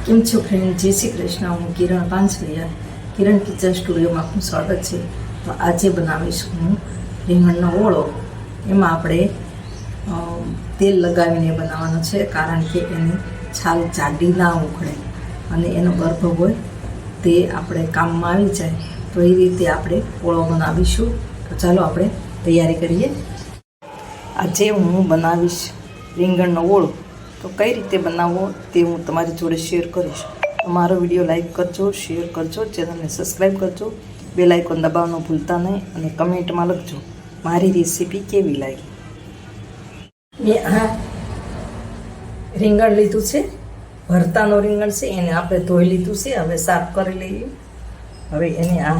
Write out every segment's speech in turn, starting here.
કેમ છો ફ્રેન્ડ? જય શ્રી કૃષ્ણ. હું કિરણ પાંચલિયા, કિરણ કિચન સ્ટુડિયોમાં આપનું સ્વાગત છે. તો આજે બનાવીશ હું રીંગણનો ઓળો. એમાં આપણે તેલ લગાવીને બનાવવાનો છે, કારણ કે એની છાલ જાડી ના ઉખડે અને એનો ગર્ભ હોય તે આપણે કામમાં આવી જાય. તો એ રીતે આપણે ઓળો બનાવીશું. તો ચાલો આપણે તૈયારી કરીએ. આજે હું બનાવીશ રીંગણનો ઓળો. તો કઈ રીતે બનાવવો તે હું તમારી જોડે શેર કરીશ. મારો વિડીયો લાઈક કરજો, શેર કરજો, ચેનલને સબસ્ક્રાઈબ કરજો, બેલ આઇકોન દબાવવાનું ભૂલતા નહીં અને કમેન્ટમાં લખજો મારી રેસીપી કેવી લાગી. મેં આ રીંગણ લીધું છે, ભરતાનો રીંગણ છે, એને આપણે ધોઈ લીધું છે. હવે સાફ કરી લઈએ. હવે એને આ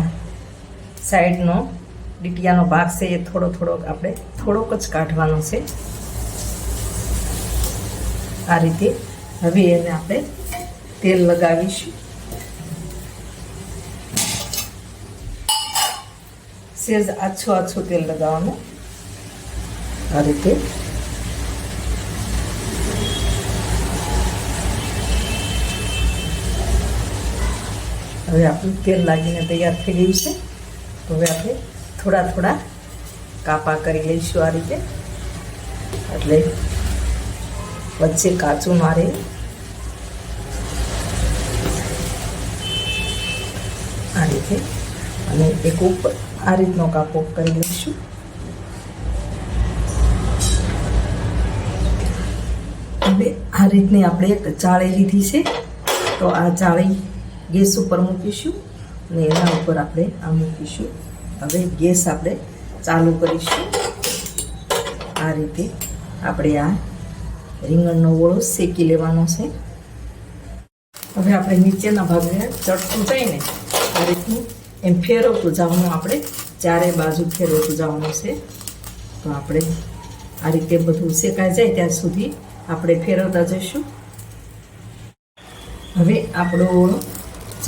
સાઈડનો ડીટિયાનો ભાગ છે એ આપણે થોડોક જ કાઢવાનો છે, આ રીતે. હવે એને આપણે તેલ લગાવીશું. સહેજ આછું તેલ લગાવવાનું, આ રીતે. હવે આપણું તેલ લાગીને તૈયાર થઈ ગયું છે. તો હવે આપણે થોડા કાપા કરી લઈશું, આ રીતે, એટલે વચ્ચે કાચું ના રહે. આ રીતે. અને એક ઉપર આ રીતનો કાપો કરી લઈશું. હવે આ રીતની આપણે એક જાળી લીધી છે. તો આ જાળી ગેસ ઉપર મૂકીશું અને એના ઉપર આપણે આ મૂકીશું. હવે ગેસ આપણે ચાલુ કરીશું. આ રીતે આપણે આ રીંગણનો ઓળો શેકી લેવાનો છે. હવે આપણે નીચેના ભાગને ચડતું જઈને આ રીતનું એમ ફેરવતું જવાનું, આપણે ચારે બાજુ ફેરવતું જવાનું છે. તો આપણે આ રીતે બધું શેકાઈ જાય ત્યાં સુધી આપણે ફેરવતા જઈશું. હવે આપણો ઓળો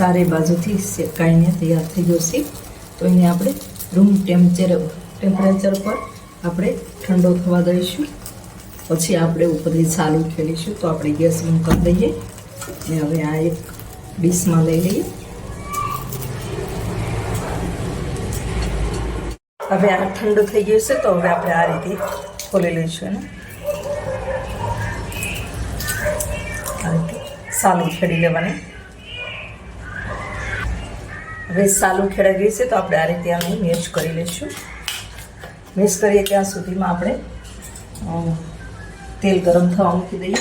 ચારે બાજુથી શેકાઈને તૈયાર થઈ ગયો છે. તો એને આપણે રૂમ ટેમ્પરેચર પર આપણે ઠંડો થવા દઈશું. પછી આપણે ઉપરથી છાલ ઉઠેલીશું. તો આપણે ગેસ બંધ કરી દઈએ અને હવે આ એક ડીશમાં લઈ લઈએ. હવે આ ઠંડુ થઈ ગયું છે. તો હવે આપણે આ રીતે ખોલી લઈશું એને, આ રીતે છાલ ઉખેડી લેવાની. હવે છાલ ઉખેડાઈ ગઈ છે. તો આપણે આ રીતે આને મેશ કરી લઈશું. મેશ કરીએ ત્યાં સુધીમાં આપણે તેલ ગરમ થવા મૂકી દઈએ.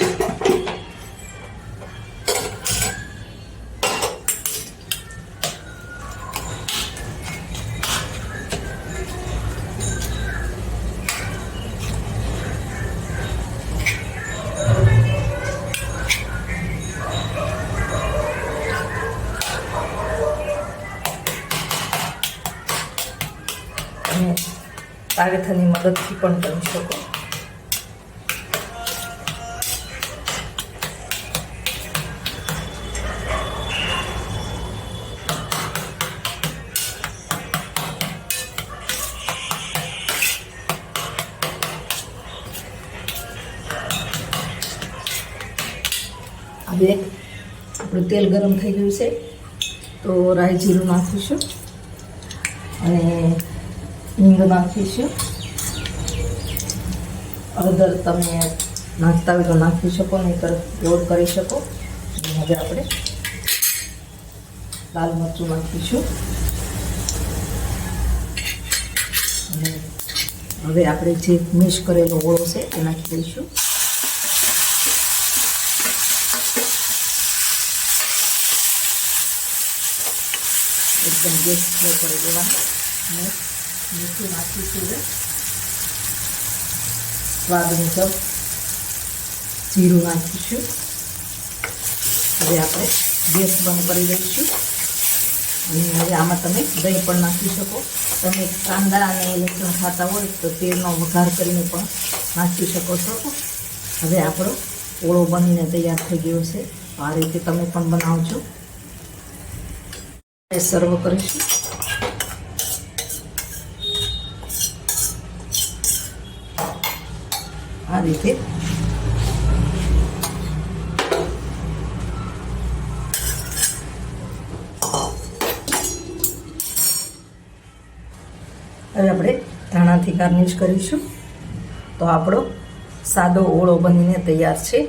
અને તાવેથાની મદદથી પણ કરી શકો. હવે આપણું તેલ ગરમ થઈ ગયું છે. તો રાઈ જીરું નાખીશું અને હિંગ નાખીશું. હળદર તમે નાખતા હોય તો નાખી શકો, નહીં એડ કરી શકો. હવે આપણે લાલ મરચું નાખીશું. અને હવે આપણે જે મિક્સ કરેલો ઓળો છે એ નાખી દઈશું. એકદમ ગેસ સ્લો કરી દેવાનો અને મીઠું નાખીશું. હવે સ્વાદ મુજબ જીરું નાખીશું. હવે આપણે ગેસ બંધ કરી દઈશું. અને હવે આમાં તમે દહીં પણ નાખી શકો. તમે કાંદા અને લસણ ખાતા હોય તો તેલનો વઘાર કરીને પણ નાખી શકો છો. હવે આપણો ઓળો બનીને તૈયાર થઈ ગયો છે. આ રીતે તમે પણ બનાવજો. સર્વ કરીશું. આ રીતે હવે આપણે ધાણાથી ગાર્નિશ કરીશું. તો આપણો સાદો ઓળો બનીને તૈયાર છે.